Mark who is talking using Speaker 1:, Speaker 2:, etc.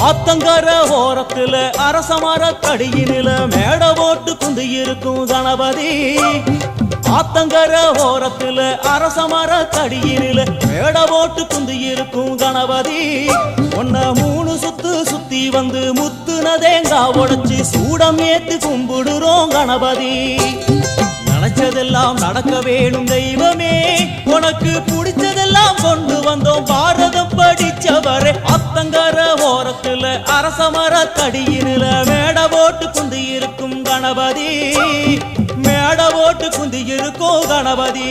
Speaker 1: ஆத்தங்கர ஓரத்துல அரசமர கடியினில மேட போட்டு குந்தி இருக்கும் கணபதி. ஆத்தங்கர ஓரத்துல அரசமர கடியினில மேட போட்டு குந்தி இருக்கும் கணபதி. ஒன்ன 3 சுத்து சுத்தி வந்து முத்துன தேங்காய் உடைச்சு சூடம் ஏத்து கும்பிடுறோம் கணபதி. நினைச்சதெல்லாம் நடக்க வேணும் தெய்வமே, உனக்கு பிடிச்சதெல்லாம் கொண்டு வந்தோம் பாரதம் படிச்சவரே. அத்தங்கர ஓரத்துல அரசமர தடியினில மேட போட்டு குந்தி இருக்கும் கணபதி. மேட போட்டு குந்தி இருக்கும் கணபதி.